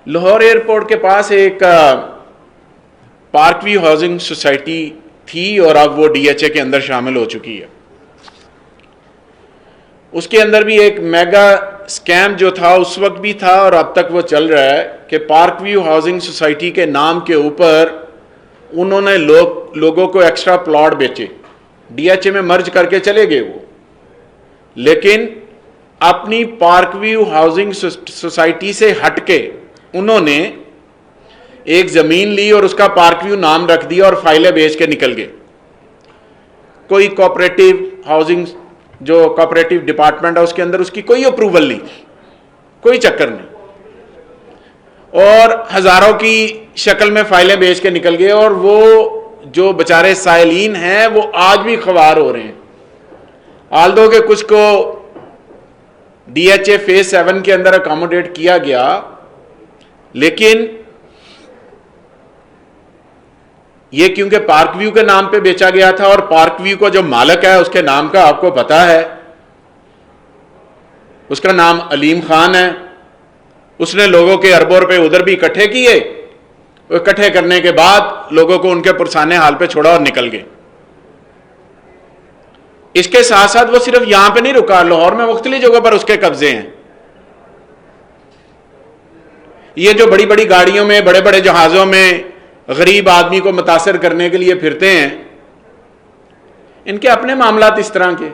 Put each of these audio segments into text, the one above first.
Lahore airport के पास एक park view housing society थी और अब वो डीएचए के अंदर शामिल हो चुकी है। उसके अंदर भी एक मेगा स्कैम जो था उस वक्त भी था और अब तक वो चल रहा है कि पार्क व्यू हाउसिंग सोसाइटी के नाम के ऊपर उन्होंने लोगों को एक्स्ट्रा प्लॉट बेचे, डीएचए में मर्ज करके चले गए वो, लेकिन अपनी पार्क व्यू हाउसिंग सोसाइटी से हटके उन्होंने एक जमीन ली और उसका पार्क व्यू नाम रख दिया और फाइलें बेच के निकल गए। कोई कोऑपरेटिव हाउसिंग जो कोऑपरेटिव डिपार्टमेंट है उसके अंदर उसकी कोई अप्रूवल नहीं, कोई चक्कर नहीं, और हजारों की शक्ल में फाइलें बेच के निकल गए। और वो जो बेचारे साइलीन हैं वो आज भी ख्वार हो रहे हैं। आल्दो के कुछ को डीएचए फेज 7 के अंदर अकोमोडेट किया गया, लेकिन ये क्योंकि पार्क व्यू के नाम पे बेचा गया था और पार्क व्यू का जो मालिक है उसके नाम का आपको पता है, उसका नाम अलीम खान है। उसने लोगों के अरबों रुपए उधर भी इकट्ठे किए, इकट्ठे करने के बाद लोगों को उनके पुरसाने हाल पे छोड़ा और निकल गए। इसके साथ साथ वो सिर्फ यहां पे नहीं रुका, लाहौर में मुख्तलिफ जगहों पर उसके कब्जे हैं। ये जो बड़ी बड़ी गाड़ियों में, बड़े बड़े जहाजों में गरीब आदमी को मुतासर करने के लिए फिरते हैं, इनके अपने मामलात इस तरह के।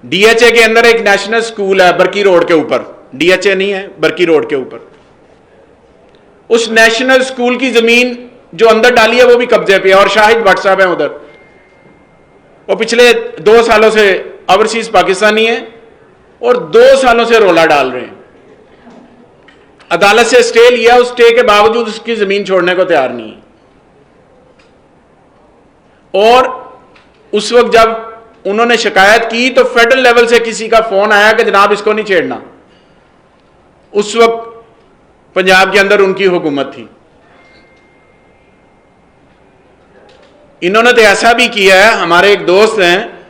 डीएचए के अंदर एक नेशनल स्कूल है बरकी रोड के ऊपर, डीएचए नहीं है, बरकी रोड के ऊपर। उस नेशनल स्कूल की जमीन जो अंदर डाली है वो भी कब्जे पे है और शाहिद भट्ट साहब हैं उधर। वो पिछले 2 सालों से ओवरसीज पाकिस्तानी है और 2 सालों से रोला डाल रहे हैं। अदालत से स्टे लिया, उस स्टे के बावजूद उसकी जमीन छोड़ने को तैयार नहीं है। और उस वक्त जब उन्होंने शिकायत की तो फेडरल लेवल से किसी का फोन आया कि जनाब इसको नहीं छेड़ना। उस वक्त पंजाब के अंदर उनकी हुकूमत थी। इन्होंने तो ऐसा भी किया है, हमारे एक दोस्त हैं,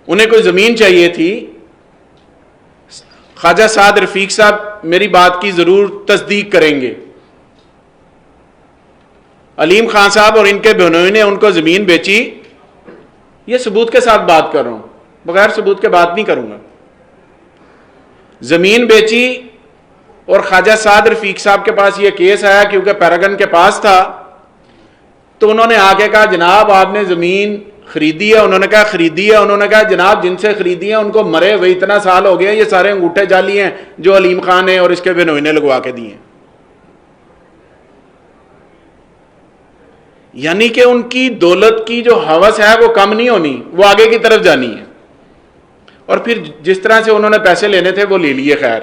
उन्हें कोई जमीन चाहिए थी, ख्वाजा साद रफीक साहब मेरी बात की जरूर तस्दीक करेंगे, अलीम खान साहब और इनके बहनोई ने उनको जमीन बेची। ये सबूत के साथ बात कर रहा हूं, बगैर सबूत के बात नहीं करूंगा। जमीन बेची और ख्वाजा साद रफीक साहब के पास ये केस आया क्योंकि पैरागन के पास था, तो उन्होंने आके कहा जनाब आपने जमीन खरीदी है? उन्होंने कहा खरीदी है। उन्होंने कहा जनाब जिनसे खरीदी है उनको मरे हुए इतना साल हो गया, ये सारे अंगूठे जाली हैं जो अलीम खान ने और इसके बिनोई ने लगवा के दिए। यानी कि उनकी दौलत की जो हवस है वो कम नहीं होनी, वो आगे की तरफ जानी है। और फिर जिस तरह से उन्होंने पैसे लेने थे वो ले लिए। खैर,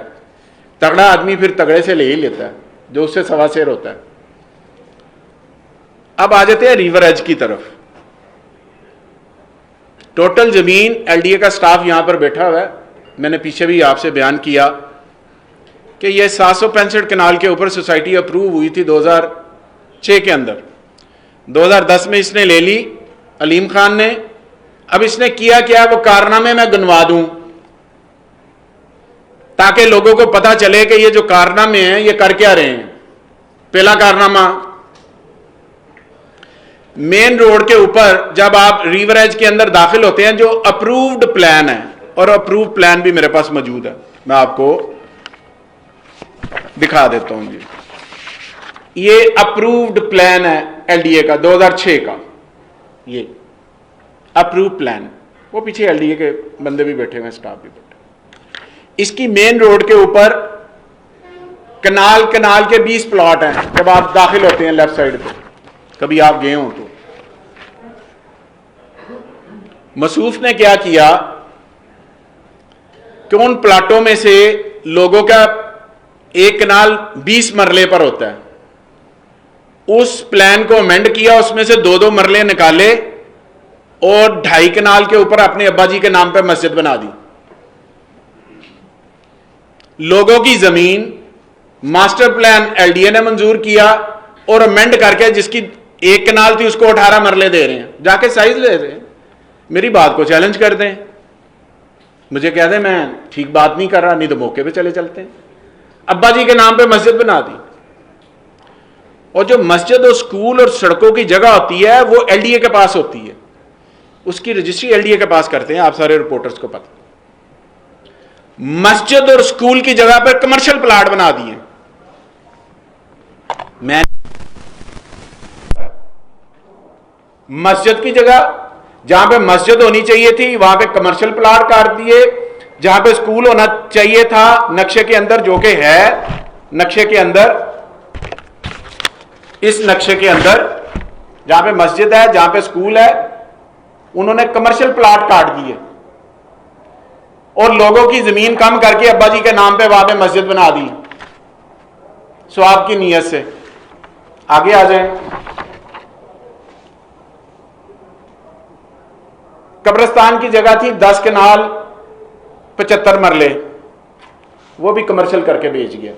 तगड़ा आदमी फिर तगड़े से ले ही लेता है, जो उससे सवा शेर होता है। अब आ जाते हैं रिवर एज की तरफ। टोटल जमीन, एलडीए का स्टाफ यहां पर बैठा हुआ है, मैंने पीछे भी आपसे बयान किया कि यह 765 कनाल के ऊपर सोसाइटी अप्रूव हुई थी 2006 के अंदर। 2010 में इसने ले ली अलीम खान ने। अब इसने किया क्या, वो कारनामे मैं गिनवा दूं ताकि लोगों को पता चले कि ये जो कारनामे हैं ये कर क्या रहे हैं। पहला कारनामा, मेन रोड के ऊपर जब आप रिवर एज के अंदर दाखिल होते हैं, जो अप्रूव्ड प्लान है, और अप्रूव्ड प्लान भी मेरे पास मौजूद है, मैं आपको दिखा देता हूं जी। ये अप्रूव्ड प्लान है एलडीए का 2006 का, ये अप्रूव्ड प्लान। वो पीछे एलडीए के बंदे भी बैठे हुए हैं, स्टाफ भी बैठे। इसकी मेन रोड के ऊपर कनाल के 20 प्लॉट हैं जब आप दाखिल होते हैं लेफ्ट साइड पे, कभी आप गए हो तो। मसूफ ने क्या किया कि उन प्लाटों में से लोगों का एक कनाल 20 मरले पर होता है, उस प्लान को अमेंड किया, उसमें से 2-2 मरले निकाले और 2.5 कनाल के ऊपर अपने अब्बा जी के नाम पर मस्जिद बना दी। लोगों की जमीन मास्टर प्लान एलडीए ने मंजूर किया और अमेंड करके जिसकी 1 कनाल थी उसको 18 मरले दे रहे हैं। जाके साइज ले रहे हैं। मेरी बात को चैलेंज कर दें, मुझे कह दें मैं ठीक बात नहीं कर रहा, नहीं तो मौके पे चले चलते हैं। अब्बा जी के नाम पे मस्जिद बना दी। और जो मस्जिद और स्कूल और सड़कों की जगह होती है वो एलडीए के पास होती है, उसकी रजिस्ट्री एलडीए के पास करते हैं, आप सारे रिपोर्टर्स को पता। मस्जिद और स्कूल की जगह पर कमर्शियल प्लाट बना दिए। मैं मस्जिद की जगह जहां पे मस्जिद होनी चाहिए थी वहां पे कमर्शियल प्लाट काट दिए, जहां पे स्कूल होना चाहिए था नक्शे के अंदर, जो कि है नक्शे के अंदर, इस नक्शे के अंदर जहां पे मस्जिद है, जहां पे स्कूल है, उन्होंने कमर्शियल प्लाट काट दिए और लोगों की जमीन कम करके अब्बा जी के नाम पे वहां पे मस्जिद बना दी स्वाब की नीयत से। आगे आ जाए, कब्रिस्तान की जगह थी 10 कनाल 75 मरले, वो भी कमर्शियल करके बेच गया।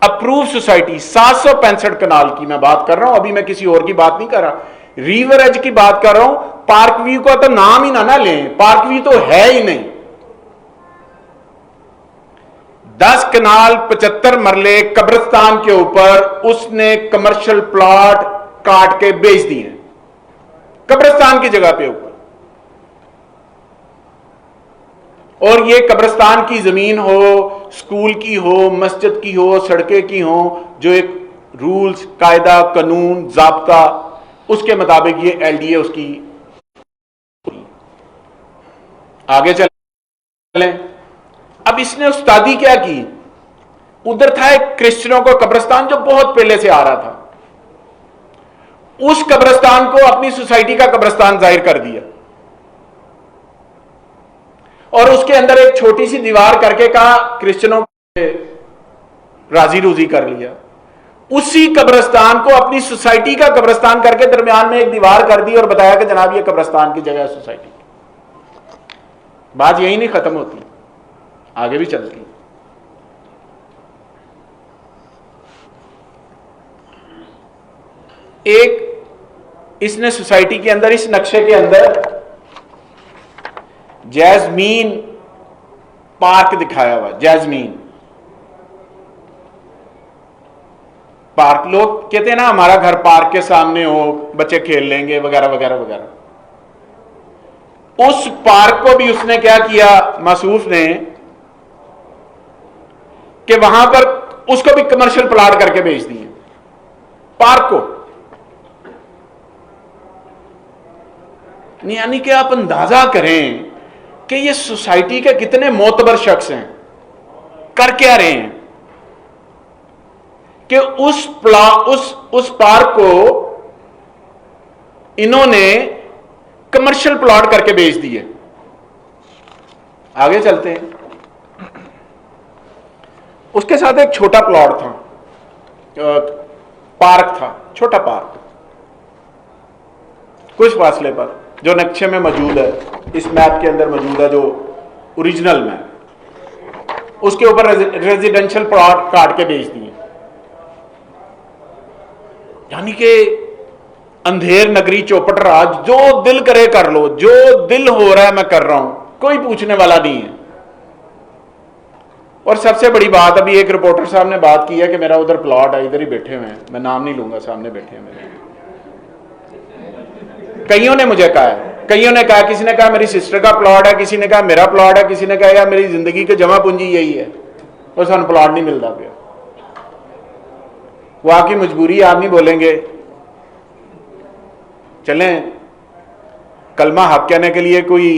अप्रूव सोसाइटी 765 कनाल की मैं बात कर रहा हूं, अभी मैं किसी और की बात नहीं कर रहा, रिवर एज की बात कर रहा हूं। पार्क व्यू का तो नाम ही ना लें, पार्क व्यू तो है ही नहीं। 10 कनाल 75 मरले कब्रिस्तान के ऊपर उसने कमर्शियल प्लॉट काट के बेच दिए कब्रिस्तान की जगह पे ऊपर। और ये कब्रिस्तान की जमीन हो, स्कूल की हो, मस्जिद की हो, सड़कें की हो, जो एक रूल्स, कायदा, कानून, जाब्ता, उसके मुताबिक ये एलडीए उसकी। आगे चलें। अब इसने उस्तादी क्या की, उधर था एक क्रिश्चियनों का कब्रिस्तान जो बहुत पहले से आ रहा था, उस कब्रिस्तान को अपनी सोसाइटी का कब्रिस्तान जाहिर कर दिया और उसके अंदर एक छोटी सी दीवार करके कहा क्रिश्चियनों को राजी रूजी कर लिया। उसी कब्रिस्तान को अपनी सोसाइटी का कब्रिस्तान करके दरमियान में एक दीवार कर दी और बताया कि जनाब ये कब्रिस्तान की जगह है सोसाइटी की। बात यही नहीं खत्म होती, आगे भी चलती। एक इसने सोसाइटी के अंदर, इस नक्शे के अंदर जैस्मीन पार्क दिखाया हुआ। जैस्मीन पार्क, लोग कहते हैं ना हमारा घर पार्क के सामने हो, बच्चे खेल लेंगे वगैरह वगैरह वगैरह। उस पार्क को भी उसने क्या किया, मासूफ ने, कि वहां पर उसको भी कमर्शियल प्लाट करके बेच दिए पार्क को। यानी कि आप अंदाजा करें कि ये सोसाइटी के कितने मोतबर शख्स हैं, कर क्या रहे हैं कि उस पार्क को इन्होंने कमर्शियल प्लॉट करके बेच दिए। आगे चलते हैं। उसके साथ एक छोटा प्लॉट था, पार्क था, छोटा पार्क, कुछ फासले पर, जो नक्शे में मौजूद है, इस मैप के अंदर मौजूद है, जो ओरिजिनल मैप, उसके ऊपर रेजिडेंशियल प्लॉट काट के बेच दिए। यानी कि अंधेर नगरी चौपट राज, जो दिल करे कर लो, जो दिल हो रहा है मैं कर रहा हूं, कोई पूछने वाला नहीं है। और सबसे बड़ी बात, अभी एक रिपोर्टर साहब ने बात की है कि मेरा उधर प्लॉट है, इधर ही बैठे हुए हैं, मैं नाम नहीं लूंगा, सामने बैठे हैं मेरे। कईयों ने मुझे कहा है, कईयों ने कहा, किसी ने कहा मेरी सिस्टर का प्लॉट है, किसी ने कहा मेरा प्लॉट है, किसी ने कहा यार मेरी जिंदगी की जमा पूंजी यही है और सानू प्लॉट नहीं मिलता पिया। वो आपकी मजबूरी, आप नहीं बोलेंगे। चलें, कलमा हक कहने के लिए कोई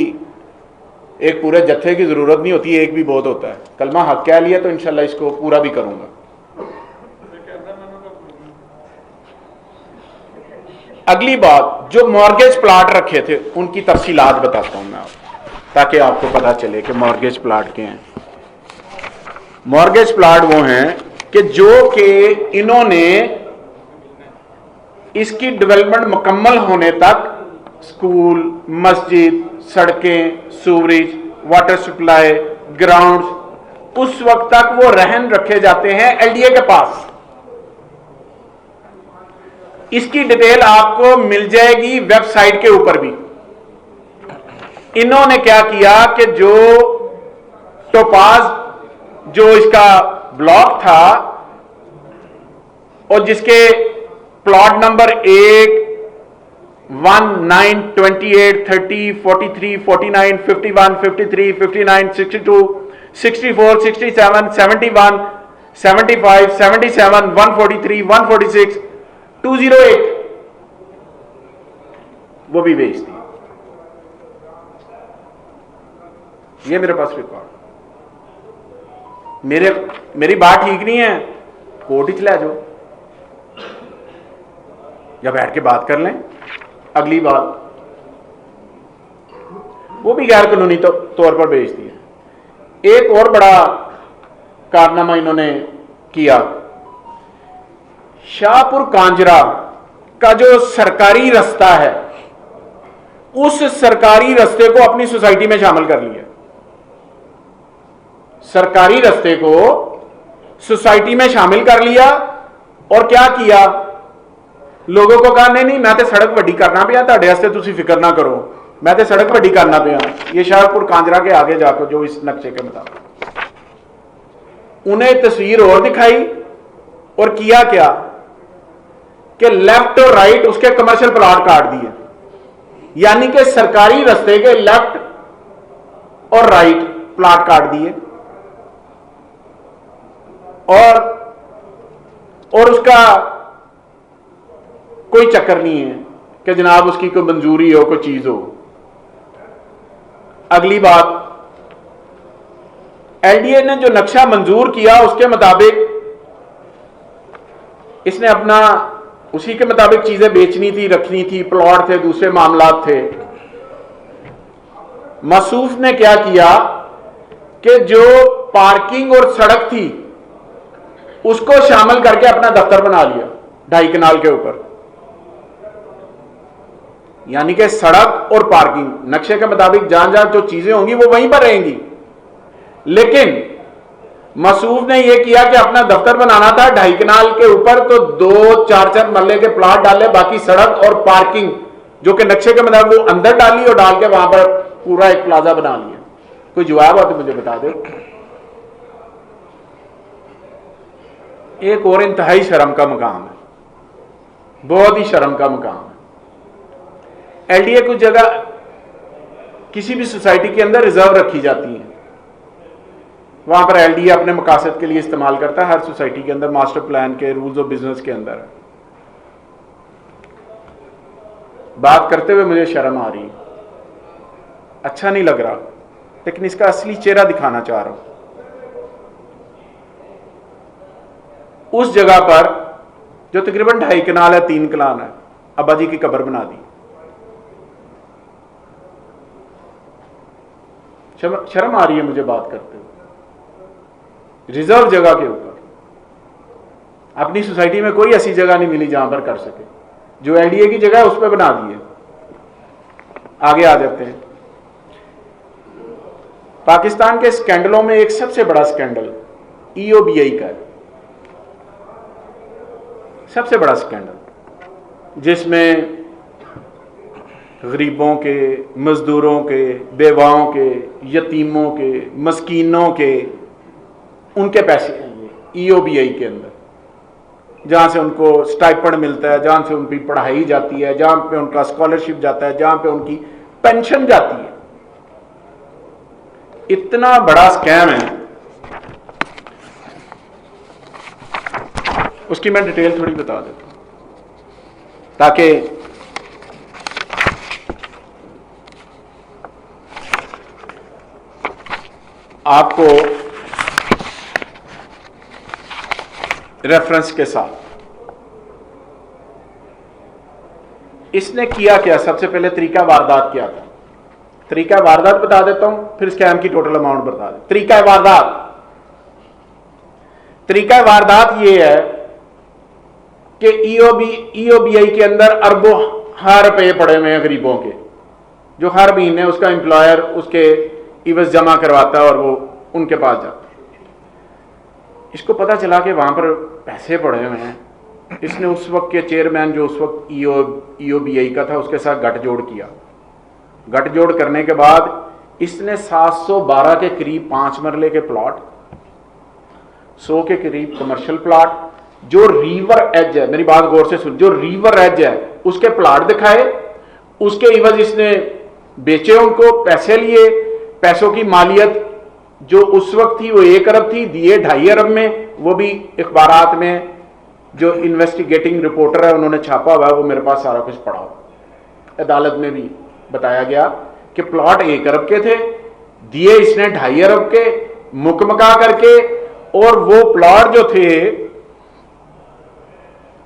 एक पूरे जत्थे की जरूरत नहीं होती, एक भी बहुत होता है। कलमा हक कह लिया तो इंशाल्लाह इसको पूरा भी करूंगा। अगली बात, जो मॉर्गेज प्लाट रखे थे उनकी तफसीलात बताता हूं मैं आपको, ताकि आपको पता चले कि मॉर्गेज प्लाट क्या हैं। मॉर्गेज प्लाट वो हैं कि जो कि इन्होंने इसकी डेवलपमेंट मुकम्मल होने तक स्कूल, मस्जिद, सड़कें, सूवरेज, वाटर सप्लाई, ग्राउंड्स, उस वक्त तक वो रहन रखे जाते हैं एलडीए के पास। इसकी डिटेल आपको मिल जाएगी वेबसाइट के ऊपर भी। इन्होंने क्या किया कि जो टोपाज जो इसका ब्लॉक था और जिसके प्लॉट नंबर 1, 1, 9, 28, 30, 43, 49, 51, 53, 59, 62, 64, 67, 71, 75, 77, 143, 146, 208 वो भी बेच दी। ये मेरे पास रिकॉर्ड। मेरी बात ठीक नहीं है, कोर्ट ही चला जाओ या बैठ के बात कर लें। अगली बात, वो भी गैर कानूनी तौर पर बेच दिया। एक और बड़ा कारनामा इन्होंने किया, शाहपुर कांजरा का जो सरकारी रास्ता है, उस सरकारी रास्ते को अपनी सोसाइटी में शामिल कर लिया। सरकारी रास्ते को सोसाइटी में शामिल कर लिया और क्या किया, लोगों को कहा नहीं नहीं मैं तो सड़क वड्डी करना पिया, तुहाडे वास्ते तुसीं फिक्र ना करो, मैं तो सड़क वड्डी करना पिया। ये शाहपुर कांजरा के आगे जाकर जो इस नक्शे के मुताबिक, उन्हें तस्वीर और दिखाई और किया क्या कि लेफ्ट और राइट उसके कमर्शियल प्लॉट काट दिए, यानी कि सरकारी रास्ते के लेफ्ट और राइट प्लॉट काट दिए और उसका कोई चक्कर नहीं है कि जनाब उसकी कोई मंजूरी हो, कोई चीज हो। अगली बात, एलडीए ने जो नक्शा मंजूर किया उसके मुताबिक इसने अपना उसी के मुताबिक चीजें बेचनी थी, रखनी थी, प्लॉट थे, दूसरे मामलात थे। मसूफ ने क्या किया कि जो पार्किंग और सड़क थी उसको शामिल करके अपना दफ्तर बना लिया 2.5 कनाल के ऊपर, यानी कि सड़क और पार्किंग नक्शे के मुताबिक जहां जहां जो चीजें होंगी वो वहीं पर रहेंगी। लेकिन मसूफ ने यह किया कि अपना दफ्तर बनाना था 2.5 कनाल के ऊपर, तो 2-4 मरले के प्लॉट डाले, बाकी सड़क और पार्किंग जो कि नक्शे के मुताबिक वो अंदर डाली और डाल के वहां पर पूरा एक प्लाजा बना लिया। कोई जवाब हो तो मुझे बता दो। एक और इंतहाई शर्म का मकाम है, बहुत ही शर्म का मकाम है। एलडीए कुछ जगह किसी भी सोसाइटी के अंदर रिजर्व रखी जाती है, वहां पर एलडीए अपने मकासद के लिए इस्तेमाल करता है। हर सोसाइटी के अंदर मास्टर प्लान के रूल्स ऑफ बिजनेस के अंदर बात करते हुए मुझे शर्म आ रही, अच्छा नहीं लग रहा, लेकिन इसका असली चेहरा दिखाना चाह रहा हूं। उस जगह पर जो तकरीबन 2.5 कनाल है, 3 कनाल है, अब्बा जी की कब्र बना दी। शर्म आ रही है मुझे बात करते हुए। रिजर्व जगह के ऊपर अपनी सोसाइटी में कोई ऐसी जगह नहीं मिली जहां पर कर सके, जो एलडीए की जगह है उस पर बना दिए। आगे आ जाते हैं। पाकिस्तान के स्कैंडलों में एक सबसे बड़ा स्कैंडल ईओबीआई का है, सबसे बड़ा स्कैंडल, जिसमें गरीबों के, मजदूरों के, बेवाओं के, यतीमों के, मस्कीनों के, उनके पैसे हैं ईओबीआई के अंदर, जहां से उनको स्टाइपेंड मिलता है, जहां से उनकी पढ़ाई जाती है, जहां पे उनका स्कॉलरशिप जाता है, जहां पे उनकी पेंशन जाती है। इतना बड़ा स्कैम है, उसकी मैं डिटेल थोड़ी बता देता हूं ताकि आपको रेफरेंस के साथ। इसने किया क्या, सबसे पहले तरीका वारदात क्या था। तरीका वारदात बता देता हूं, फिर स्कैम की टोटल अमाउंट बता दे। तरीका वारदात ये है कि ईओबीआई के अंदर अरबों रुपए पड़े हुए हैं गरीबों के, जो हर महीने उसका एम्प्लॉयर उसके इवज जमा करवाता है और वो उनके पास जाता है। इसको पता चला कि वहां पर पैसे पड़े हुए हैं। इसने उस वक्त के चेयरमैन जो उस वक्त ईओबीआई का था उसके साथ गठजोड़ किया। गठजोड़ करने के बाद इसने 712 के करीब 5 मरले के प्लॉट 100 के करीब कमर्शियल प्लाट, जो रिवर एज है, मेरी बात गौर से सुन, जो रिवर एज है उसके प्लाट दिखाए, उसके इवज इसने बेचे, उनको पैसे लिए, पैसों की मालियत जो उस वक्त थी वो 1 अरब थी, दिए 2.5 अरब में। वो भी अखबारात में जो इन्वेस्टिगेटिंग रिपोर्टर है उन्होंने छापा हुआ है, वो मेरे पास सारा कुछ पढ़ा हुआ। अदालत में भी बताया गया कि प्लॉट 1 अरब के थे, दिए इसने 2.5 अरब के मुकमका करके, और वो प्लॉट जो थे,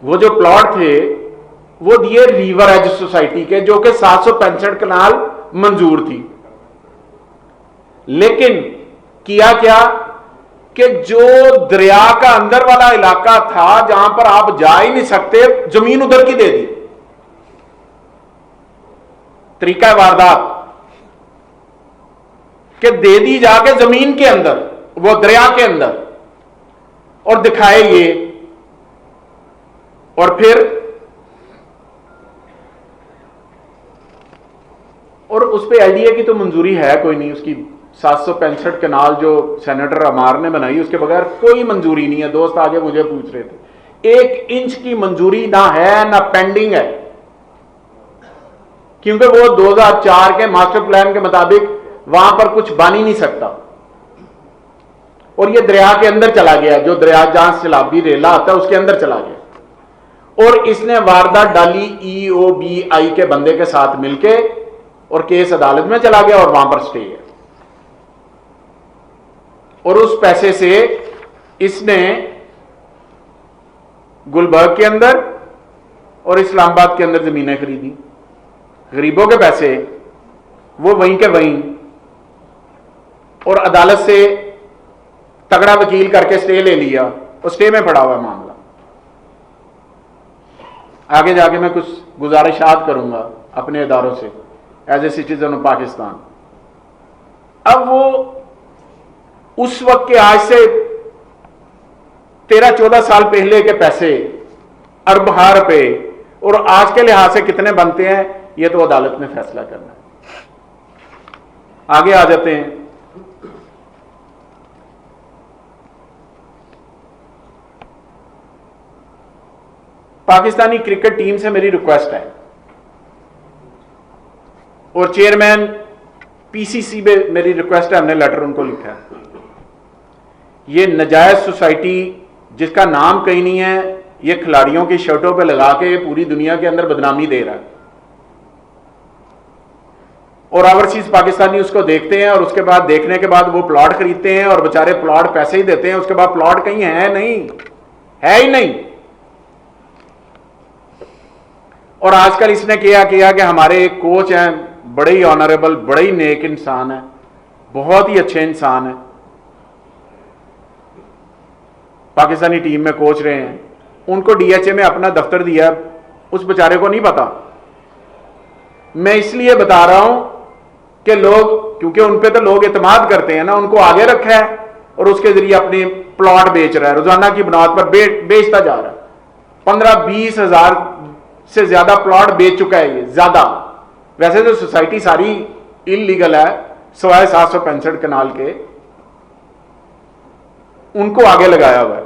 वो जो प्लॉट थे वो दिए रिवर एज सोसाइटी के, जो कि 765 कनाल मंजूर थी। लेकिन किया क्या कि जो दरिया का अंदर वाला इलाका था जहां पर आप जा ही नहीं सकते, जमीन उधर की दे दी। तरीका है वारदात कि दे दी जाके जमीन के अंदर, वो दरिया के अंदर, और दिखाए ये, और फिर और उस पे आईडीए की तो मंजूरी है कोई नहीं, उसकी 765 कनाल जो सेनेटर अमार ने बनाई उसके बगैर कोई मंजूरी नहीं है। दोस्त आगे मुझे पूछ रहे थे, 1 इंच की मंजूरी ना है ना पेंडिंग है, क्योंकि वो 2004 के मास्टर प्लान के मुताबिक वहां पर कुछ बन ही नहीं सकता, और ये दरिया के अंदर चला गया, जो दरिया जहां सैलाबी रेला आता है उसके अंदर चला गया। और इसने वारदात डाली EOBI के बंदे के साथ मिलके, और केस अदालत में चला गया और वहां पर स्टे है। और उस पैसे से इसने गुलबर्ग के अंदर और इस्लामाबाद के अंदर जमीनें खरीदी, गरीबों के पैसे, वो वहीं के वहीं, और अदालत से तगड़ा वकील करके स्टे ले लिया, और स्टे में पड़ा हुआ मामला। आगे जाके मैं कुछ गुजारिशात करूंगा अपने इदारों से as a citizen of Pakistan. अब वो उस वक्त के आज से 13-14 साल पहले के पैसे, अरबा रुपए, और आज के लिहाज से कितने बनते हैं, ये तो अदालत ने फैसला करना है। आगे आ जाते हैं। पाकिस्तानी क्रिकेट टीम से मेरी रिक्वेस्ट है, और चेयरमैन PCC में मेरी रिक्वेस्ट है, हमने लेटर उनको लिखा है। ये नाजायज सोसाइटी जिसका नाम कहीं नहीं है, ये खिलाड़ियों की शर्टों पे लगा के पूरी दुनिया के अंदर बदनामी दे रहा है, और ओवरसीज पाकिस्तानी उसको देखते हैं, और उसके बाद देखने के बाद वो प्लॉट खरीदते हैं, और बेचारे प्लॉट पैसे ही देते हैं, उसके बाद प्लॉट कहीं है नहीं, है ही नहीं। और आजकल इसने किया कि हमारे एक कोच हैं, बड़े ही ऑनरेबल, बड़े ही नेक इंसान है, बहुत ही अच्छे इंसान है, पाकिस्तानी टीम में कोच रहे हैं, उनको DHA में अपना दफ्तर दिया, उस बेचारे को नहीं पता। मैं इसलिए बता रहा हूं कि लोग, क्योंकि उन पे तो लोग एतमाद करते हैं ना, उनको आगे रखा है और उसके जरिए अपने प्लॉट बेच रहा है, रोजाना की बुनियाद पर बेचता जा रहा है। 15-20 हजार से ज्यादा प्लॉट बेच चुका है ये, ज्यादा। वैसे तो सोसाइटी सारी इलीगल है, सिवाय 765 कनाल के, उनको आगे लगाया हुआ है।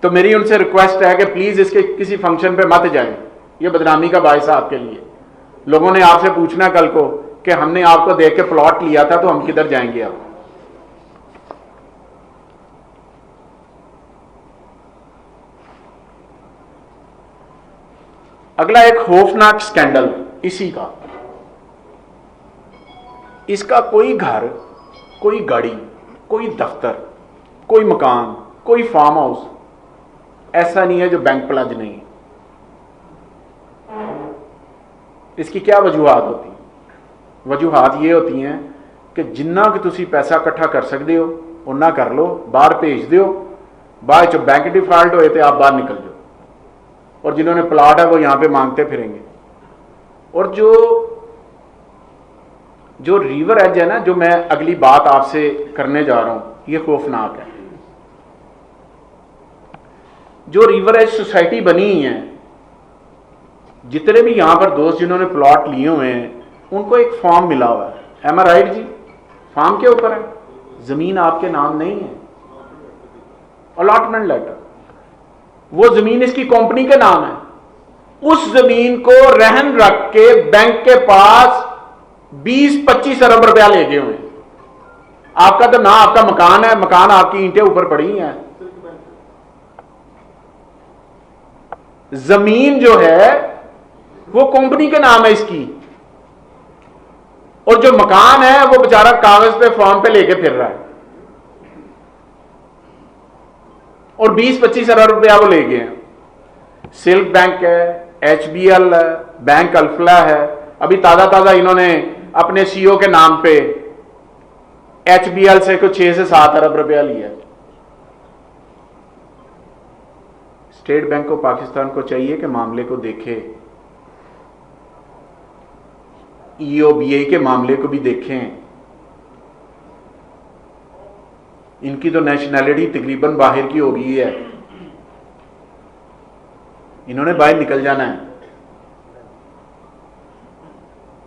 तो मेरी उनसे रिक्वेस्ट है कि प्लीज इसके किसी फंक्शन पे मत जाएं, ये बदनामी का बायस है आपके लिए। लोगों ने आपसे पूछना कल को कि हमने आपको देख के प्लॉट लिया था तो हम किधर जाएंगे अब। अगला एक खौफनाक स्कैंडल इसी का, इसका कोई घर, कोई गाड़ी, कोई दफ्तर, कोई मकान, कोई फार्म हाउस ऐसा नहीं है जो बैंक प्लज नहीं है। इसकी क्या वजूहात होती हैं? वजूहात ये होती हैं कि जिन्ना कि तुसी पैसा इकट्ठा कर सकते हो उन्ना कर लो, बाहर भेज दो, बाद चो बैंक डिफॉल्ट होए तो आप बाहर निकल जाओ, और जिन्होंने प्लाट है वो यहां पे मांगते फिरेंगे। और जो रिवर एज है ना, जो मैं अगली बात आपसे करने जा रहा हूं, ये खौफनाक है। जो रिवर एज सोसाइटी बनी है, जितने भी यहां पर दोस्त जिन्होंने प्लॉट लिए हुए हैं, उनको एक फॉर्म मिला हुआ है। एम आई राइट जी? फॉर्म के ऊपर है, जमीन आपके नाम नहीं है। अलॉटमेंट लेटर, वो जमीन इसकी कंपनी के नाम है, उस जमीन को रहन रख के बैंक के पास 20-25 अरब रुपया ले गए हुए। आपका तो ना आपका मकान है, मकान आपकी ईंटें ऊपर पड़ी हैं, जमीन जो है वो कंपनी के नाम है इसकी, और जो मकान है वो बेचारा कागज पे फॉर्म पे लेके फिर रहा है, और 20-25 अरब रुपया वो ले गए हैं। सिल्क बैंक है, HBL है, बैंक अल्फला है, अभी ताजा ताजा इन्होंने अपने CEO के नाम पे HBL से कुछ 6 से 7 अरब रुपया लिया। स्टेट बैंक ऑफ पाकिस्तान को चाहिए कि मामले को देखे, EOBI के मामले को भी देखें। इनकी तो नेशनैलिटी तकरीबन बाहर की हो गई है, इन्होंने बाहर निकल जाना है।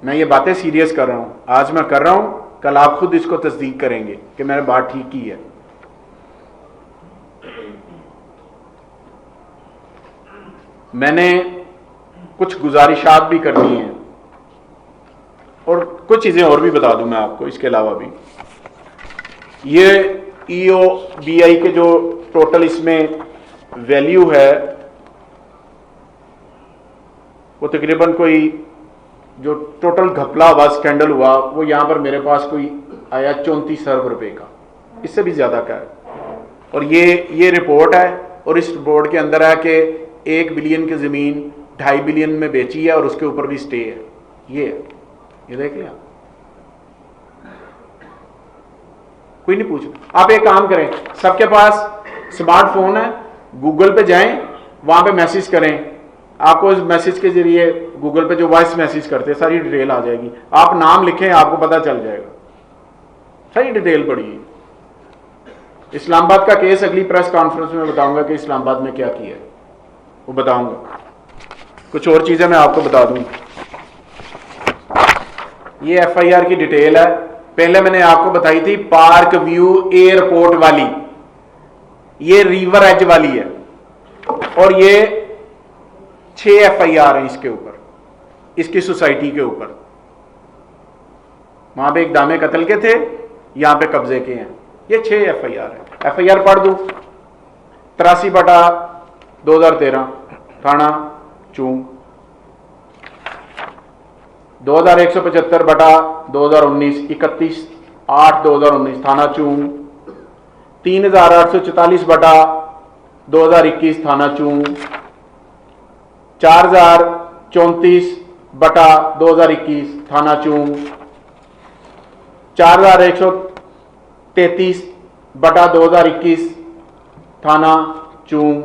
मैं ये बातें सीरियस कर रहा हूं, आज मैं कर रहा हूं, कल आप खुद इसको तस्दीक करेंगे कि मैंने बात ठीक की है। मैंने कुछ गुजारिशात भी करनी है और कुछ चीजें और भी बता दूं मैं आपको इसके अलावा भी। ये EOBI के जो टोटल इसमें वैल्यू है वो तकरीबन कोई जो टोटल घपला हुआ, स्कैंडल हुआ, वो यहां पर मेरे पास कोई आया 34 अरब रुपए का, इससे भी ज्यादा का है। और ये रिपोर्ट है, और इस रिपोर्ट के अंदर है कि 1 बिलियन की जमीन 2.5 बिलियन में बेची है और उसके ऊपर भी स्टे है। ये देख लिया, कोई नहीं पूछ। आप एक काम करें, सबके पास स्मार्टफोन है, गूगल पे जाएं, वहां पे मैसेज करें, आपको इस मैसेज के जरिए गूगल पे जो वॉइस मैसेज करते हैं सारी डिटेल आ जाएगी। आप नाम लिखें, आपको पता चल जाएगा, सारी डिटेल पड़ी। इस्लामाबाद का केस अगली प्रेस कॉन्फ्रेंस में बताऊंगा कि इस्लामाबाद में क्या किया है, वो बताऊंगा। कुछ और चीजें मैं आपको बता दूं। ये FIR की डिटेल है, पहले मैंने आपको बताई थी पार्क व्यू एयरपोर्ट वाली, ये रिवर एज वाली है, और ये 6 FIR हैं इसके ऊपर, इसकी सोसाइटी के ऊपर। वहां पे इक़दाम कत्ल के थे, यहां पे कब्जे के हैं। ये 6 FIR है। FIR पढ़ दूं, 83/2013 थाना चूंग, 2175/2019 31/8/2019 थाना चूंग, 3844/2021 थाना चूंग, 4034/2021 थाना चूंग, 4133/2021 थाना चूंग,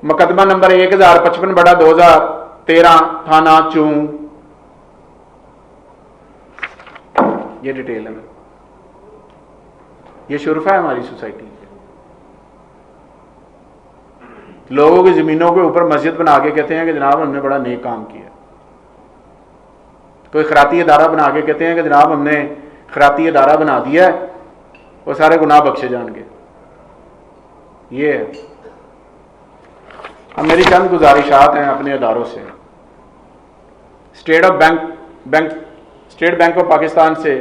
मुकदमा नंबर 1055/2013 थाना चूंग। ये डिटेल है, ये शुरफा है हमारी सोसाइटी। लोगों की जमीनों के ऊपर मस्जिद बना के कहते हैं कि जनाब हमने बड़ा नेक काम किया। कोई खराती अदारा बना के कहते हैं कि जनाब हमने खराती अदारा बना दिया है, वो सारे गुनाह बख्शे जाएंगे। ये है। अब मेरी चंद गुजारिशात हैं अपने अदारों से, स्टेट बैंक ऑफ पाकिस्तान से,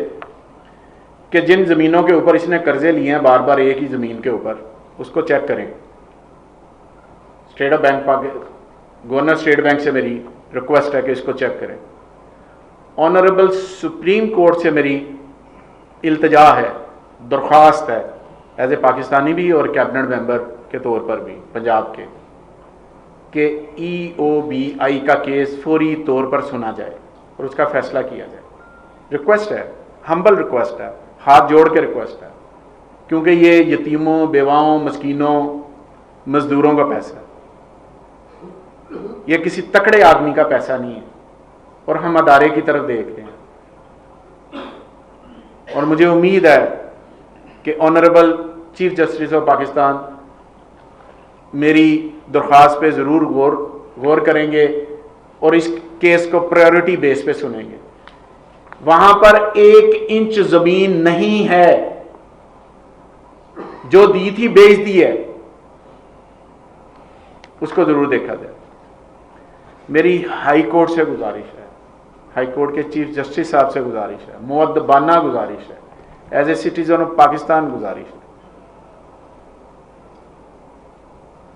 कि जिन ज़मीनों के ऊपर इसने कर्जे लिए हैं बार बार एक ही ज़मीन के ऊपर, उसको चेक करें। State of bank governor state bank से मेरी रिक्वेस्ट है कि इसको चेक करें। ऑनरेबल सुप्रीम कोर्ट से मेरी इल्तजा है, दरख्वास्त है, एज ए पाकिस्तानी भी और कैबिनेट मेंबर के तौर पर भी पंजाब के, कि EOBI का केस फौरी तौर पर सुना जाए और उसका फैसला किया जाए। रिक्वेस्ट है, हम्बल रिक्वेस्ट है, हाथ जोड़ के रिक्वेस्ट है, क्योंकि ये यतीमों, बेवाओं, मस्कीनों, मजदूरों का पैसा है, ये किसी तकड़े आदमी का पैसा नहीं है, और हम अदारे की तरफ देख रहे हैं। और मुझे उम्मीद है कि honourable chief justice of Pakistan मेरी दरख्वास्त पे ज़रूर गौर करेंगे और इस केस को प्रायोरिटी बेस पे सुनेंगे। वहां पर 1 इंच जमीन नहीं है, जो दी थी बेच दी है, उसको जरूर देखा जाए। मेरी हाई कोर्ट से गुजारिश है, हाई कोर्ट के चीफ जस्टिस साहब से गुजारिश है, मुअद्दबाना गुजारिश है, as a citizen of Pakistan गुजारिश है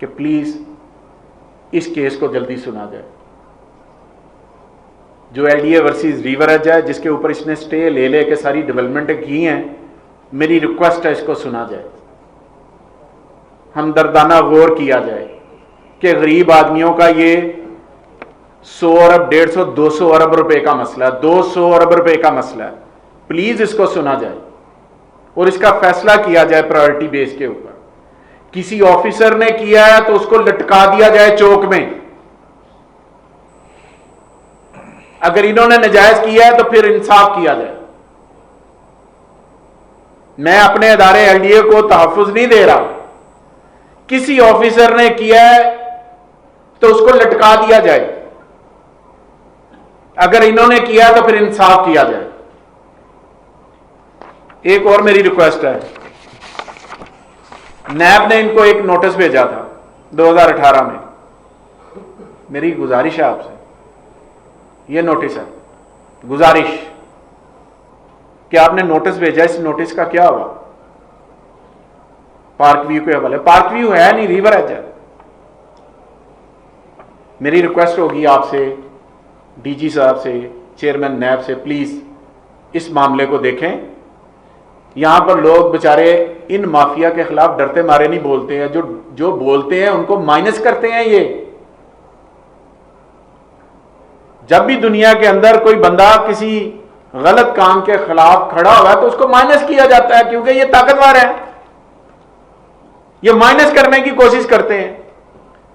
कि प्लीज इस केस को जल्दी सुना जाए। जो एलडीए वर्सेस रिवर एज है, जिसके ऊपर इसने स्टे ले के सारी डेवलपमेंट की हैं, मेरी रिक्वेस्ट है इसको सुना जाए, हमदर्दाना गौर किया जाए कि गरीब आदमियों का ये 100 अरब 150 200 अरब रुपए का मसला है, 200 अरब रुपए का मसला है। प्लीज इसको सुना जाए और इसका फैसला किया जाए प्रायोरिटी बेस के ऊपर। किसी ऑफिसर ने किया है तो उसको लटका दिया जाए चौक में। अगर इन्होंने नाजायज किया है तो फिर इंसाफ किया जाए। मैं अपने अदारे एलडीए को तहफ्फुज नहीं दे रहा, किसी ऑफिसर ने किया है तो उसको लटका दिया जाए। अगर इन्होंने किया तो फिर इंसाफ किया जाए। एक और मेरी रिक्वेस्ट है, नैब ने इनको एक नोटिस भेजा था 2018 में। मेरी गुजारिश है आपसे, ये नोटिस है, गुजारिश कि आपने नोटिस भेजा, इस नोटिस का क्या हुआ? पार्क व्यू के हवाले, पार्क व्यू है नहीं, रिवर एज है। मेरी रिक्वेस्ट होगी आपसे, डीजी साहब से, चेयरमैन नैब से, प्लीज इस मामले को देखें। यहां पर लोग बेचारे इन माफिया के खिलाफ डरते मारे नहीं बोलते हैं, जो बोलते हैं उनको माइनस करते हैं। ये जब भी दुनिया के अंदर कोई बंदा किसी गलत काम के खिलाफ खड़ा हुआ है तो उसको माइनस किया जाता है, क्योंकि ये ताकतवर है, ये माइनस करने की कोशिश करते हैं।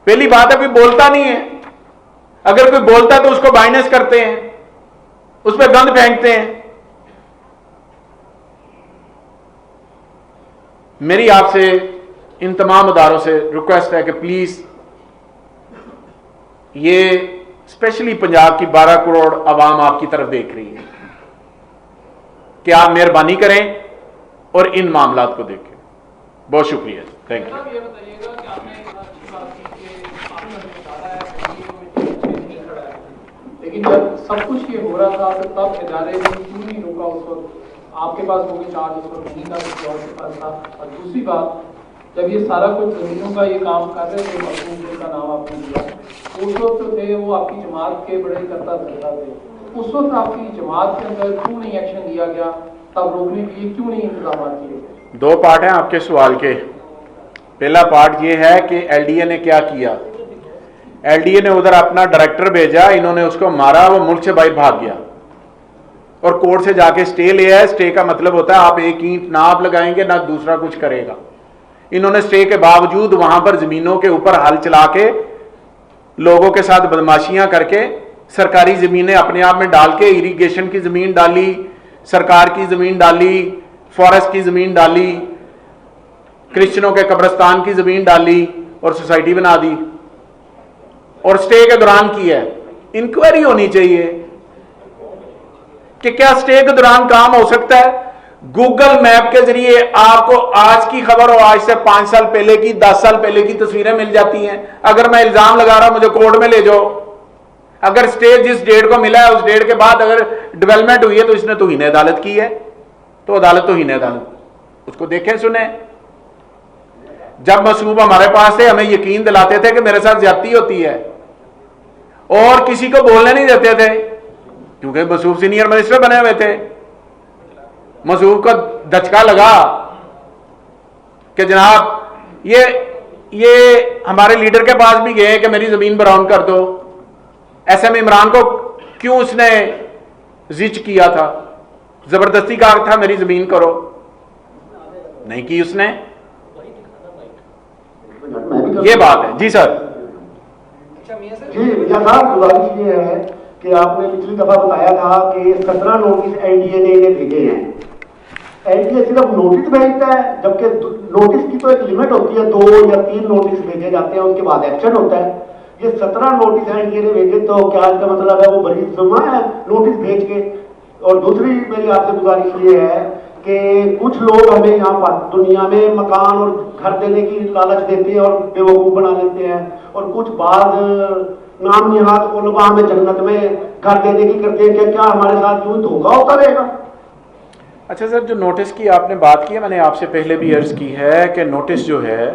पहली बात है कोई बोलता नहीं है, अगर कोई बोलता है तो उसको माइनस करते हैं, उस पर गंद फेंकते हैं। मेरी आपसे इन तमाम अदारों से रिक्वेस्ट है कि प्लीज ये स्पेशली पंजाब की 12 करोड़ आवाम आपकी तरफ देख रही है कि आप मेहरबानी करें और इन मामलात को देखें। बहुत शुक्रिया, थैंक यू। ये बताइएगा कि आपने अच्छी बात की कि आपने बताया है, लेकिन जब सब कुछ ये हो रहा था तो तब इदारे ने क्यों नहीं रोका? उस वक्त आपके पास वो भी चार्ज उस वक्त नहीं था, किसी और के पास था। और दूसरी बात, जब ये सारा कुछ जमीनों का ये काम कर रहे थे, मखदूम जिनका नाम आपने दिया, उस वक्त तो थे वो आपकी जमात के बड़े करता धरता थे, उस वक्त आपकी जमात के अंदर क्यों नहीं एक्शन लिया गया? तब रोकने के लिए क्यों नहीं इंतजाम किए गए? दो पार्ट हैं आपके सवाल के। पहला पार्ट ये है कि एलडीए ने क्या किया। एलडीए ने उधर अपना डायरेक्टर भेजा, इन्होंने उसको मारा, वो मुल्क से बाहर भाग गया और कोर्ट से जाके स्टे ले आया। स्टे का मतलब होता है आप एक ईंट ना आप लगाएंगे ना दूसरा कुछ करेगा। इन्होंने स्टे के बावजूद वहां पर जमीनों के ऊपर हल चला के लोगों के साथ बदमाशियां करके सरकारी जमीनें अपने आप में डाल के इरिगेशन की जमीन डाली, सरकार की जमीन डाली, फॉरेस्ट की जमीन डाली, क्रिश्चियनों के कब्रिस्तान की जमीन डाली और सोसाइटी बना दी। और स्टे के दौरान की है। इंक्वायरी होनी चाहिए कि क्या स्टे के दौरान काम हो सकता है। गूगल मैप के जरिए आपको आज की खबर हो, आज से 5 साल पहले की, 10 साल पहले की तस्वीरें मिल जाती हैं। अगर मैं इल्जाम लगा रहा हूं मुझे कोर्ट में ले जाओ। अगर स्टे जिस डेट को मिला है उस डेट के बाद अगर डेवलपमेंट हुई है तो इसने तौहीन अदालत की है, तो अदालत तौहीन अदालत, उसको देखें सुने। जब मसूब हमारे पास थे हमें यकीन दिलाते थे कि मेरे साथ ज्यादती होती है और किसी को बोलने नहीं देते थे, क्योंकि मसूब सीनियर मिनिस्टर बने हुए थे। मसूब को धचका लगा कि जनाब ये हमारे लीडर के पास भी गए कि मेरी जमीन बराउन कर दो। एसएम इमरान को क्यों उसने जिच किया था, जबरदस्ती कहा था मेरी जमीन करो, नहीं की उसने। ये बात है जी सर। जी भैया साहब, गुजारिश ये है कि आपने पिछली दफा बताया था कि 17 नोटिस एनडीए ने इन्हें भेजे हैं। एनडीए सिर्फ नोटिस भेजता है, जबकि नोटिस की तो एक लिमिट होती है, 2 या 3 नोटिस भेजे जाते हैं, उसके बाद एक्शन होता है। ये 17 नोटिस एनडीए ने भेजे, तो क्या इसका मतलब है वो बड़ी जुम्मा है नोटिस भेज के? और दूसरी मेरी आपसे गुजारिश ये है कि कुछ लोग हमें यहाँ पर दुनिया में मकान और घर देने की लालच देते हैं और बेवकूफ़ बना लेते हैं, और कुछ बाद नाम निहाद उलमा हमें जन्नत में घर देने की करते हैं। क्या हमारे साथ यूं धोखा होता रहेगा? अच्छा सर, जो नोटिस की आपने बात की है, मैंने आपसे पहले भी अर्ज की है कि नोटिस जो है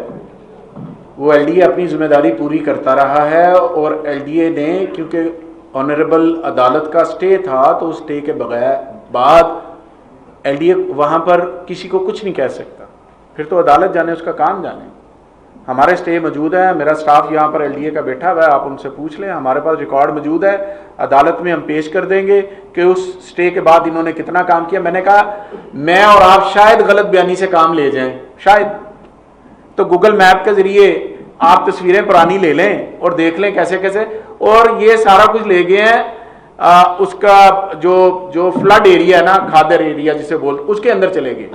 वो एलडीए अपनी जिम्मेदारी पूरी करता रहा है, और एलडीए ने, क्योंकि ऑनरेबल अदालत का स्टे था, तो उस स्टे के बगैर बाद एलडीए वहाँ पर किसी को कुछ नहीं कह सकता। फिर तो अदालत जाने, उसका काम जाने। हमारे स्टे मौजूद है, मेरा स्टाफ यहाँ पर एलडीए का बैठा हुआ है, आप उनसे पूछ लें, हमारे पास रिकॉर्ड मौजूद है, अदालत में हम पेश कर देंगे कि उस स्टे के बाद इन्होंने कितना काम किया। मैंने कहा मैं और आप शायद गलत बयानी से काम ले जाएं, शायद, तो गूगल मैप के जरिए आप तस्वीरें पुरानी ले लें और देख लें कैसे कैसे, और ये सारा कुछ ले गए हैं। उसका जो फ्लड एरिया है ना, खादर एरिया जिसे बोलते, उसके अंदर चले गए।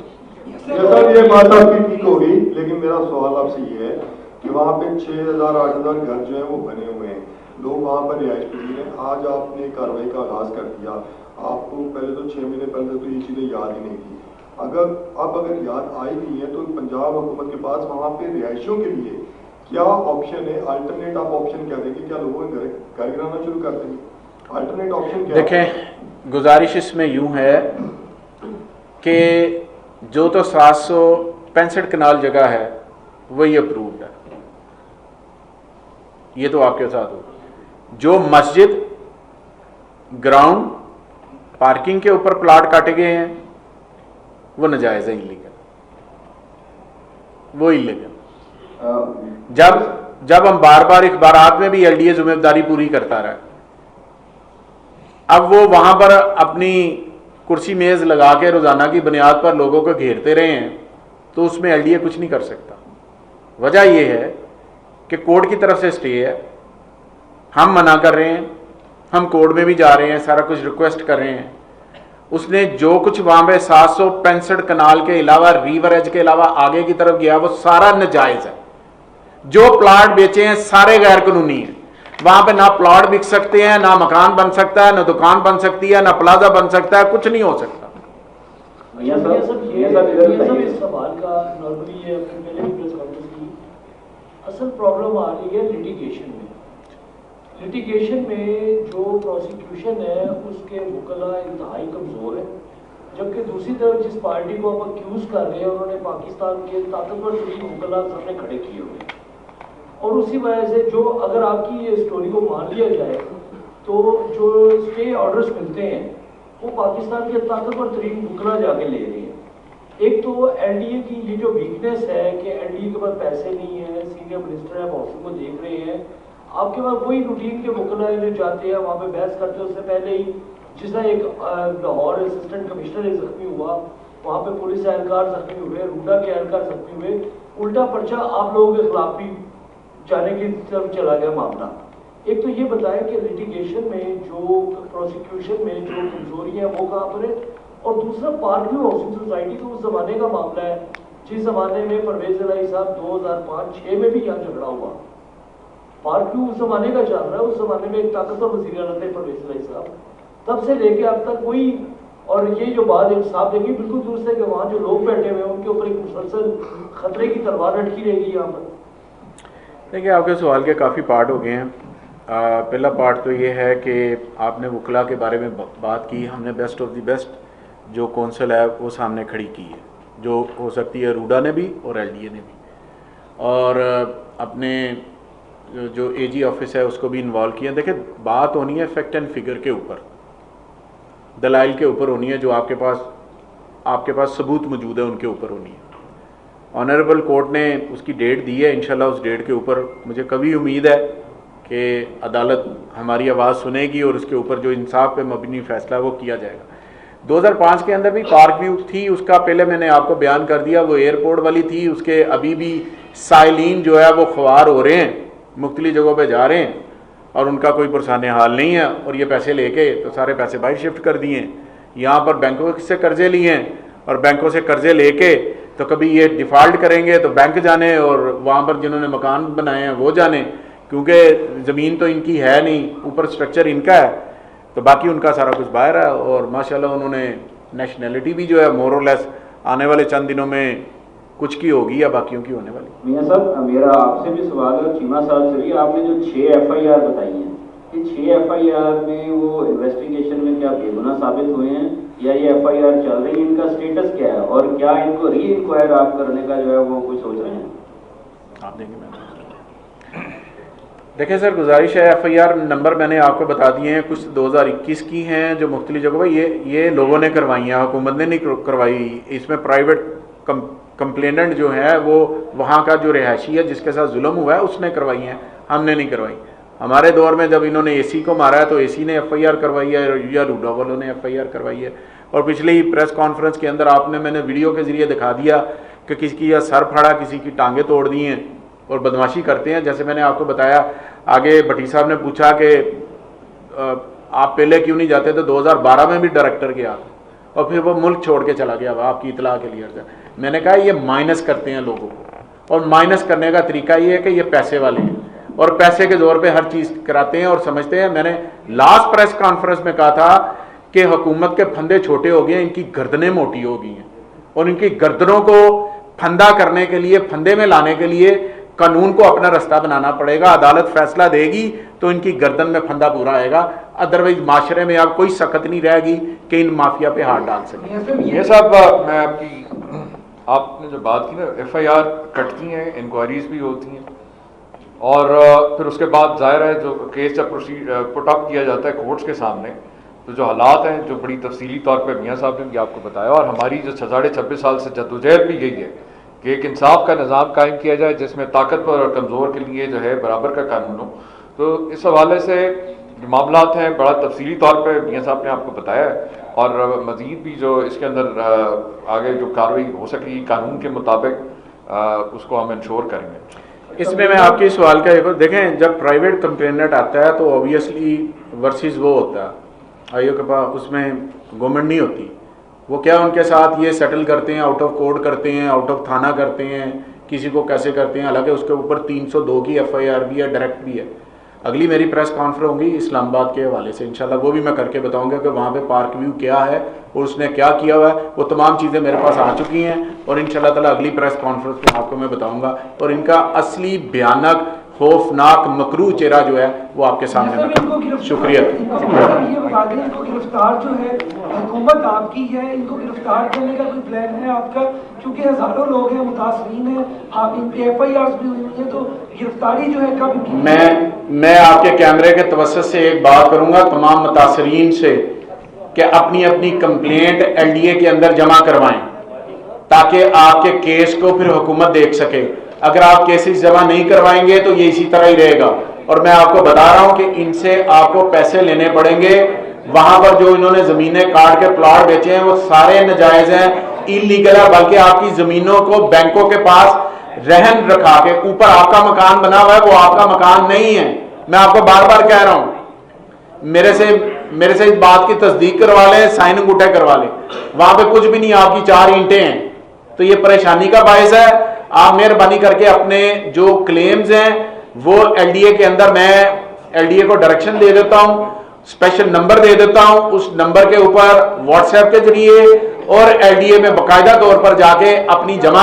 सर ये बात आपकी ठीक होगी, लेकिन मेरा सवाल आपसे ये है कि वहाँ पे 6,000 8,000 घर जो है वो बने हुए हैं, लोग वहाँ पर रिहाइश पजीर हैं। आज आपने कार्रवाई का आगाज कर दिया, आपको पहले तो 6 महीने पहले तो ये चीज़ें याद ही नहीं थी। अगर याद आई भी है तो पंजाब हुकूमत के पास वहाँ पे रिहायशियों के लिए क्या ऑप्शन है? अल्टरनेट आप ऑप्शन क्या देंगे? क्या लोगों ने घर गिराना शुरू कर देंगे? अल्टरनेट ऑप्शन क्या? देखें, गुजारिश इसमें यूं है कि जो तो 765 कनाल जगह है वही अप्रूव्ड है, ये तो आपके साथ हो। जो मस्जिद, ग्राउंड, पार्किंग के ऊपर प्लाट काटे गए हैं वो नाजायज है, इलीगल, वो इलीगल। जब हम बार बार इखबारात में भी एलडीए जिम्मेदारी पूरी करता रहा, अब वो वहां पर अपनी कुर्सी मेज लगा के रोजाना की बुनियाद पर लोगों को घेरते रहे हैं, तो उसमें एलडीए कुछ नहीं कर सकता। वजह यह है कि कोर्ट की तरफ से स्टे है, हम मना कर रहे हैं, हम कोर्ट में भी जा रहे हैं, सारा कुछ रिक्वेस्ट कर रहे हैं। उसने जो कुछ वहां पे 765 कनाल के अलावा, रिवर एज के अलावा आगे की तरफ गया, वो सारा नाजायज है। जो प्लाट बेचे हैं सारे गैर कानूनी हैं। वहां पे ना प्लॉट बिक सकते हैं, ना मकान बन सकता है, ना दुकान बन सकती है, ना प्लाजा बन सकता है, कुछ नहीं हो सकता। इस सवाल का नॉर्मली ये अपने पहले भी प्रेस कॉन्फ्रेंस की, असल प्रॉब्लम आ रही है लिटिगेशन में। लिटिगेशन में जो प्रोसिक्यूशन है उसके वकला इंतहाई कमज़ोर है, जबकि दूसरी तरफ जिस पार्टी को आप अक्यूज कर रहे हैं उन्होंने पाकिस्तान के ताकतवर तरीन वकला सामने खड़े किए हुए हैं। और उसी वजह से जो, अगर आपकी ये स्टोरी को मान लिया जाए तो जो स्टे ऑर्डर्स मिलते हैं वो पाकिस्तान के ताकतवर तरीन वकला जाके ले रहे हैं। एक तो एलडीए की ये जो वीकनेस है कि एलडीए के पास पैसे नहीं है, सीनियर मिनिस्टर है, मौसम को देख रहे हैं, आपके पास वही रूटीन के वकला जो जाते हैं वहाँ पे बहस करते हैं। उससे पहले ही जिस तरह एक लाहौर असिस्टेंट कमिश्नर जख्मी हुआ, वहाँ पे पुलिस एहलकार जख्मी हुए, रूडा के एहलकार जख्मी हुए, उल्टा पर्चा आप लोगों के खिलाफ भी जाने की तरफ चला गया मामला। एक तो ये बताएं कि लिटिगेशन में जो, प्रोसिक्यूशन में जो कमजोरियां वो कहाँ पर है, और दूसरा पार्क व्यू हाउसिंग सोसाइटी तो उस जमाने का मामला है जिस जमाने में परवेज इलाही साहब 2005-6 में भी यहाँ झगड़ा हुआ। पार्क व्यू उस जमाने का चल रहा है, उस जमाने में एक ताकतवर वज़ीर आला थे परवेज इलाही साहब, तब से लेके अब तक कोई, और ये जो बात एक साहब देखिए बिल्कुल दुरुस्त है कि वहाँ जो लोग बैठे हुए हैं उनके ऊपर एक मुसलसल खतरे की तलवार लटकी रहेगी यहाँ पर। देखिए, आपके सवाल के काफ़ी पार्ट हो गए हैं। पहला पार्ट तो ये है कि आपने वकला के बारे में बात की, हमने बेस्ट ऑफ द बेस्ट जो कौंसल है वो सामने खड़ी की है, जो हो सकती है रूडा ने भी और एलडीए ने भी, और अपने जो एजी ऑफिस है उसको भी इन्वॉल्व किया। देखिए, बात होनी है फैक्ट एंड फिगर के ऊपर, दलाइल के ऊपर होनी है, जो आपके पास सबूत मौजूद है उनके ऊपर होनी है। ऑनरेबल कोर्ट ने उसकी डेट दी है, इंशाल्लाह उस डेट के ऊपर मुझे कभी उम्मीद है कि अदालत हमारी आवाज़ सुनेगी और उसके ऊपर जो इंसाफ पे मबनी फैसला वो किया जाएगा। 2005 के अंदर भी पार्क व्यू थी, उसका पहले मैंने आपको बयान कर दिया, वो एयरपोर्ट वाली थी, उसके अभी भी साइलिन जो है वो ख्वार हो रहे हैं, मुख्तलिफ जगहों पे जा रहे हैं और उनका कोई पुरसाने हाल नहीं है। और ये पैसे लेके तो सारे पैसे बाहर शिफ्ट कर दिए हैं, यहाँ पर बैंकों से कर्जे लिए हैं, और बैंकों से कर्जे लेके तो कभी ये डिफ़ॉल्ट करेंगे तो बैंक जाने, और वहाँ पर जिन्होंने मकान बनाए हैं वो जाने, क्योंकि ज़मीन तो इनकी है नहीं, ऊपर स्ट्रक्चर इनका है। तो बाकी उनका सारा कुछ बाहर है। और माशाल्लाह उन्होंने नेशनैलिटी भी जो है मोर और लेस आने वाले चंद दिनों में कुछ की होगी या बाकियों की होने वाली। मियां साहब, मेरा आपसे भी सवाल है, चीमा साहब से भी। आपने जो 6 FIR बताई हैं, ये 6 FIR में वो इन्वेस्टिगेशन में क्या बेगुनाह साबित हुए हैं या ये FIR चल रही है? इनका स्टेटस क्या है और क्या इनको री इंक्वायर आप करने का जो है वो कुछ सोच रहे हैं? आप देंगे? मैं देखिए सर, गुजारिश है, FIR नंबर मैंने आपको बता दिए हैं। कुछ 2021 की हैं जो मुख्तलिफ जगहों पर ये लोगों ने करवाई हैं, हुकूमत ने नहीं करवाई। इसमें प्राइवेट कंप्लेनेंट जो है वो वहाँ का जो रिहायशी है जिसके साथ जुल्म हुआ है उसने करवाई हैं, हमने नहीं करवाई। हमारे दौर में जब इन्होंने AC को मारा है तो AC ने FIR करवाई है या रूडा वालों ने FIR करवाई है। और पिछली प्रेस कॉन्फ्रेंस के अंदर मैंने वीडियो के जरिए दिखा दिया कि किसी की या सर फाड़ा, किसी की टांगें तोड़ दी हैं और बदमाशी करते हैं। जैसे मैंने आपको बताया, आगे भट्टी साहब ने पूछा कि आप पहले क्यों नहीं जाते थे, 2012 में भी डायरेक्टर गया और फिर वो मुल्क छोड़ के चला गया। आपकी इतला के लिए मैंने कहा ये माइनस करते हैं लोगों को, और माइनस करने का तरीका ये है कि ये पैसे वाले हैं और पैसे के जोर पे हर चीज़ कराते हैं और समझते हैं। मैंने लास्ट प्रेस कॉन्फ्रेंस में कहा था कि हुकूमत के फंदे छोटे हो गए हैं, इनकी गर्दनें मोटी हो गई हैं और इनकी गर्दनों को फंदा करने के लिए, फंदे में लाने के लिए कानून को अपना रास्ता बनाना पड़ेगा। अदालत फैसला देगी तो इनकी गर्दन में फंदा पूरा आएगा, अदरवाइज माशरे में अब कोई सकत नहीं रहेगी कि इन माफिया पे हाथ डाल सके। ये साहब, मैं आपने जो बात की ना, FIR कटती हैं, इंक्वायरीज भी होती हैं और फिर उसके बाद जाहिर है जो केस जब पुट अप किया जाता है कोर्ट्स के सामने, तो जो हालात हैं जो बड़ी तफसीली तौर पे मियाँ साहब ने भी आपको बताया, और हमारी जो 26.5 साल से जद्दोजहद भी यही है कि एक इंसाफ का निज़ाम कायम किया जाए जिसमें ताकतवर और कमज़ोर के लिए जो है बराबर का कानून हो। तो इस हवाले से जो मामलात हैं बड़ा तफसीली तौर पे मियाँ साहब ने आपको बताया है, और मज़ीद भी जो इसके अंदर आगे जो कार्रवाई हो सकेगी कानून के मुताबिक उसको हम इंश्योर करेंगे। इसमें मैं आपके सवाल का एक और देखें, जब प्राइवेट कंप्लेनेंट आता है तो ऑब्वियसली वर्सेस वो होता है आईओ के पास, उसमें गवर्नमेंट नहीं होती। वो क्या उनके साथ ये सेटल करते हैं, आउट ऑफ कोर्ट करते हैं, आउट ऑफ थाना करते हैं, किसी को कैसे करते हैं। हालांकि उसके ऊपर 302 की FIR भी है, डायरेक्ट भी है। अगली मेरी प्रेस कॉन्फ्रेंस होगी इस्लामाबाद के हवाले से, इंशाल्लाह वो भी मैं करके बताऊंगा कि वहाँ पे पार्क व्यू क्या है और उसने क्या किया हुआ है। वो तमाम चीज़ें मेरे पास आ चुकी हैं और इंशाल्लाह ताला अगली प्रेस कॉन्फ्रेंस में आपको मैं बताऊंगा और इनका असली भयानक खौफनाक मकरू चेहरा जो है वो आपके सामने मैं। शुक्रिया। ये बता दें, इनको गिरफ्तार जो है हुकूमत आपकी है, इनको गिरफ्तार करने का कोई प्लान है आपका? क्योंकि हजारों लोग हैं, मुतासरीन हैं, आप इनकी FIRs भी हुई हैं, तो गिरफ्तारी जो है कब? मैं आपके कैमरे के तवज्जुह से एक बात करूंगा तमाम मुतासरीन से कि अपनी अपनी कंप्लेंट LDA के अंदर जमा करवाएं ताकि आपके केस को फिर हुकूमत देख सके। अगर आप केसेस जमा नहीं करवाएंगे तो ये इसी तरह ही रहेगा। और मैं आपको बता रहा हूं कि इनसे आपको पैसे लेने पड़ेंगे। वहां पर जो इन्होंने जमीनें काट के प्लॉट बेचे हैं वो सारे नाजायज हैं, इलीगल है, बल्कि आपकी जमीनों को बैंकों के पास रहन रखा के ऊपर आपका मकान बना हुआ है, वो आपका मकान नहीं है। मैं आपको बार बार कह रहा हूं, मेरे से इस बात की तस्दीक करवा लें, साइन अंगूठे करवा लें, वहां पे कुछ भी नहीं, आपकी 4 ईंटें हैं। तो ये परेशानी का बायस है। आप मेहरबानी करके अपने जो क्लेम्स हैं वो LDA के अंदर, मैं LDA को डायरेक्शन दे देता हूं, स्पेशल नंबर दे देता हूं, उस नंबर के ऊपर WhatsApp के जरिए और LDA में बाकायदा तौर पर जाके अपनी जमा